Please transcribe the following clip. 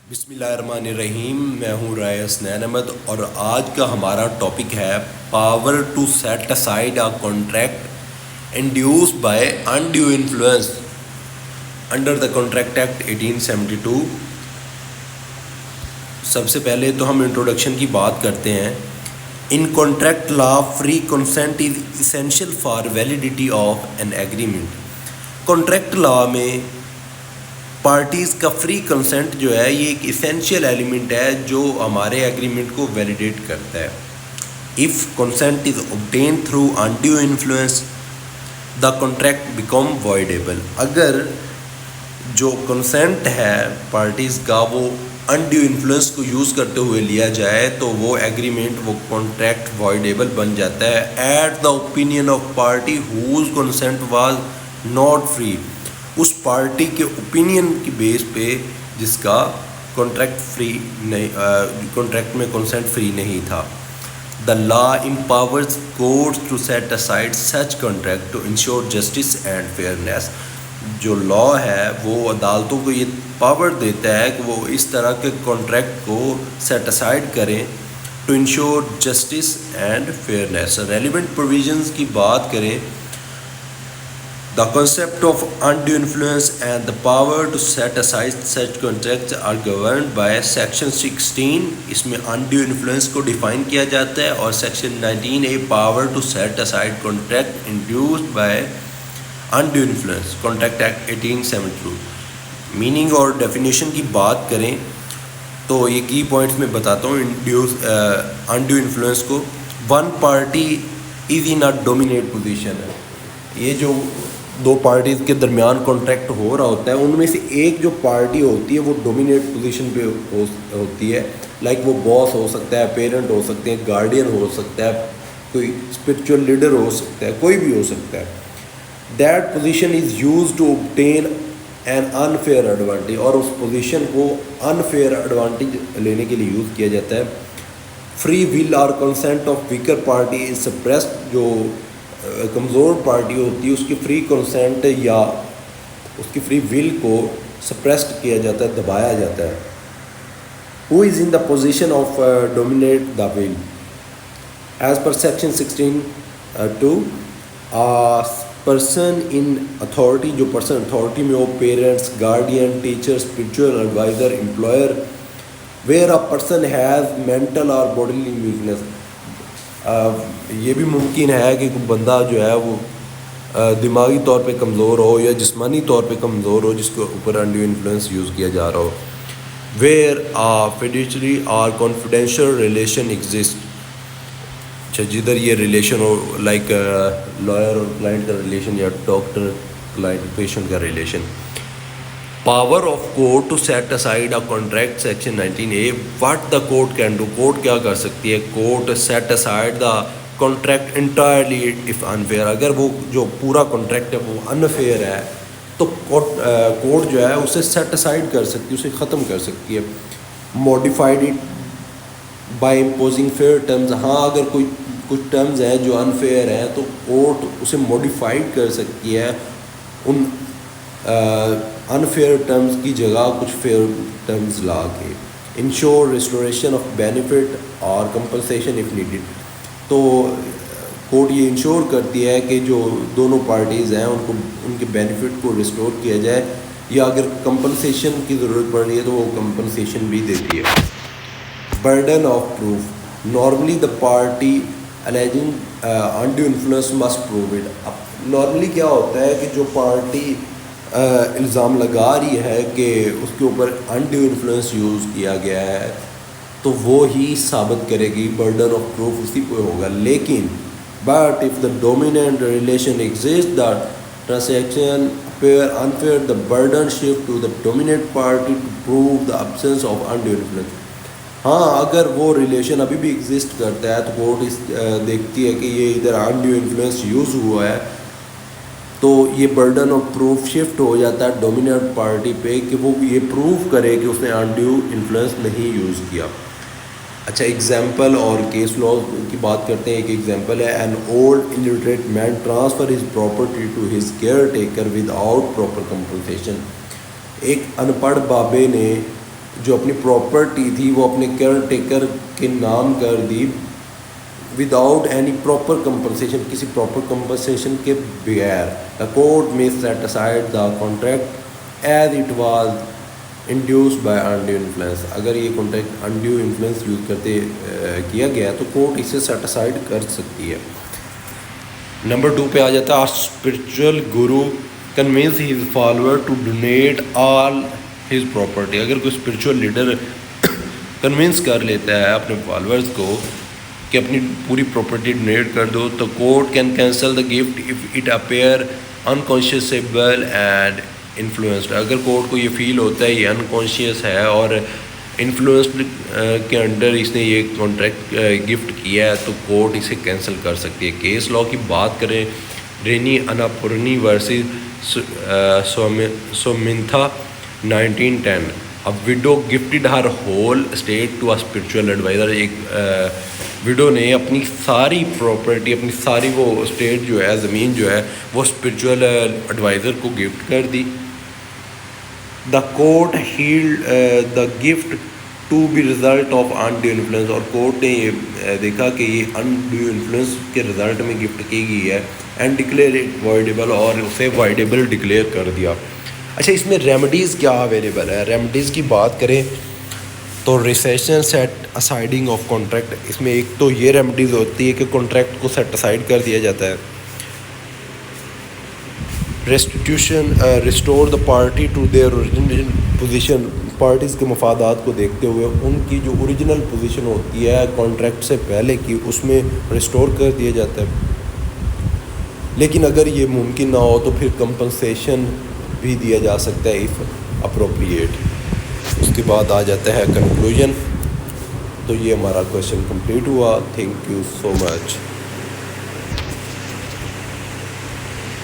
بسم اللہ الرحمن الرحیم. میں ہوں رائے حسنین احمد اور آج کا ہمارا ٹاپک ہے power to set aside a contract induced by undue influence under the contract act 1872. سب سے پہلے تو ہم انٹروڈکشن کی بات کرتے ہیں. In contract law free consent is essential for validity of an agreement. Contract law میں پارٹیز کا فری کنسنٹ جو ہے یہ ایک اسینشیل ایلیمنٹ ہے جو ہمارے ایگریمنٹ کو ویلیڈیٹ کرتا ہے. If consent is obtained through undue influence the contract become voidable. اگر جو کنسنٹ ہے پارٹیز کا وہ انڈیو انفلوئنس کو یوز کرتے ہوئے لیا جائے تو وہ ایگریمنٹ وہ کانٹریکٹ voidable بن جاتا ہے at the opinion of party whose consent was not free. اس پارٹی کے اوپینین کی بیس پہ جس کا کانٹریکٹ میں کنسنٹ فری نہیں تھا. The law empowers courts to set aside such contract to ensure justice and fairness. جو لا ہے وہ عدالتوں کو یہ پاور دیتا ہے کہ وہ اس طرح کے کانٹریکٹ کو سیٹ اسائڈ کریں to ensure justice and fairness. Relevant provisions کی بات کریں. The concept of undue influence and the power to set aside such contracts are governed by Section 16. اس میں undue influence کو ڈیفائن کیا جاتا ہے اور Section 19A power to set aside contract induced by undue influence Contract Act 1872. Meaning اور definition کی بات کریں تو یہ کی پوائنٹس میں بتاتا ہوں. undue influence کو one party is in a dominate position ہے. یہ جو دو پارٹیز کے درمیان کانٹریکٹ ہو رہا ہوتا ہے ان میں سے ایک جو پارٹی ہوتی ہے وہ ڈومینیٹ پوزیشن پہ ہوتی ہے. لائک وہ باس ہو سکتا ہے, پیرنٹ ہو سکتے ہیں, گارڈین ہو سکتا ہے, کوئی اسپرچول لیڈر ہو سکتا ہے, کوئی بھی ہو سکتا ہے. That position is use to obtain an unfair advantage. اور اس پوزیشن کو انفیئر ایڈوانٹیج لینے کے لیے یوز کیا جاتا ہے. فری ول اور consent of weaker party is suppressed. جو کمزور پارٹی ہوتی ہے اس کی فری کنسنٹ یا اس کی فری ول کو سپریسڈ کیا جاتا ہے, دبایا جاتا ہے. Who is in the position of dominate the will as per section 16(2). Person in authority, جو پرسن اتھارٹی میں ہو, parents, guardian, teacher, spiritual advisor, employer. Where a person has mental اور باڈیلی ویکنیس. یہ بھی ممکن ہے کہ کوئی بندہ جو ہے وہ دماغی طور پہ کمزور ہو یا جسمانی طور پہ کمزور ہو جس کے اوپر انڈیو انفلوئنس یوز کیا جا رہا ہو. ویئر فیڈیچری اور کانفیڈینشیل ریلیشن ایگزسٹ. اچھا, جدھر یہ ریلیشن ہو لائک لائر اور کلائنٹ کا ریلیشن یا ڈاکٹر کلائنٹ پیشنٹ کا relation. Power of court to set aside a contract section 19A. What the court can do. Court کیا کر سکتی ہے. Court set aside the contract entirely if unfair. اگر وہ جو پورا کانٹریکٹ ہے وہ انفیئر ہے تو کورٹ جو ہے اسے سیٹ اسائڈ کر سکتی ہے, اسے ختم کر سکتی ہے. Modified it by imposing fair terms. ہاں اگر کچھ ٹرمز ہیں جو انفیئر ہیں تو کورٹ اسے موڈیفائڈ کر سکتی ہے ان انفیئر ٹرمز کی جگہ کچھ فیئر ٹرمز لا کے. انشور ریسٹوریشن آف بینیفٹ اور کمپنسیشن اف نیڈیڈ. تو کورٹ یہ انشور کرتی ہے کہ جو دونوں پارٹیز ہیں ان کے بینیفٹ کو ریسٹور کیا جائے, یا اگر کمپنسیشن کی ضرورت پڑ رہی ہے تو وہ کمپنسیشن بھی دیتی ہے. Burden of proof. Normally the party alleging undue influence must prove it. Normally کیا ہوتا ہے کہ جو پارٹی الزام لگا رہی ہے کہ اس کے اوپر انڈیو انفلوئنس یوز کیا گیا ہے تو وہ ہی ثابت کرے گی, برڈن آف پروف اسی پہ ہوگا. لیکن but if the dominant relation exist the transaction appear unfair the burden shift to the dominant party to prove the absence of undue influence. ہاں اگر وہ ریلیشن ابھی بھی ایگزسٹ کرتا ہے تو کورٹ دیکھتی ہے کہ یہ ادھر انڈیو انفلوئنس یوز ہوا ہے تو یہ برڈن آف پروف شفٹ ہو جاتا ہے ڈومیننٹ پارٹی پہ کہ وہ یہ پروو کرے کہ اس نے انڈیو انفلوئنس نہیں یوز کیا. اچھا, ایگزامپل اور کیس لا کی بات کرتے ہیں. ایک ایگزامپل ہے, an old illiterate man transfer his property to his caretaker without proper compensation. ایک ان پڑھ بابے نے جو اپنی پراپرٹی تھی وہ اپنے کیئر ٹیکر کے نام کر دی وداؤٹ اینی پراپر کمپنسیشن، کسی پراپر کمپنسیشن کے بغیر. دا کورٹ میں set aside the contract as it was induced by undue influence. اگر یہ کانٹریکٹ انڈیو انفلوئنس یوز کرتے کیا گیا تو کورٹ اسے سیٹ اسائڈ کر سکتی ہے. نمبر 2 پہ آ جاتا ہے spiritual guru convinces his follower to donate all his property. اگر کوئی اسپرچل لیڈر کنوینس کر لیتا ہے اپنے فالوورز کو کہ اپنی پوری پراپرٹی ڈونیٹ کر دو تو court can cancel the gift if it appear unconscionable and influenced. اگر کورٹ کو یہ فیل ہوتا ہے یہ انکانشیس ہے اور انفلوئنسڈ کے انڈر اس نے یہ کانٹریکٹ گفٹ کیا ہے تو کورٹ اسے کینسل کر سکتی ہے. کیس لاء کی بات کریں rainy اناپورنی versus سومنتھا 1910. A widow gifted her whole estate to a spiritual advisor. ایک وڈو نے اپنی ساری پراپرٹی، اپنی ساری وہ اسٹیٹ جو ہے، زمین جو ہے وہ اسپرچول ایڈوائزر کو گفٹ کر دی. The court held the gift to be result of undue influence. اور کورٹ نے یہ دیکھا کہ یہ انڈیو انفلوئنس کے رزلٹ میں گفٹ کی گئی ہے اینڈ ڈکلیئر اٹ وائڈیبل، اور اسے وائڈیبل ڈکلیئر کر دیا. اچھا اس میں ریمیڈیز کیا اویلیبل ہے؟ ریمیڈیز کی بات کریں تو ریسیشن سیٹ اسائڈنگ آف کانٹریکٹ. اس میں ایک تو یہ ریمیڈیز ہوتی ہے کہ کانٹریکٹ کو سیٹ اسائڈ کر دیا جاتا ہے. Restitution restore the party to their original position. Parties کے مفادات کو دیکھتے ہوئے ان کی جو اوریجنل پوزیشن ہوتی ہے کانٹریکٹ سے پہلے کی اس میں ریسٹور کر دیا جاتا ہے. لیکن اگر یہ ممکن نہ ہو تو پھر کمپنسیشن بھی دیا جا سکتا ہے اف اپروپریٹ. اس کے بعد آ جاتا ہے کنکلوژن. تو یہ ہمارا کویشچن کمپلیٹ ہوا. Thank you so much.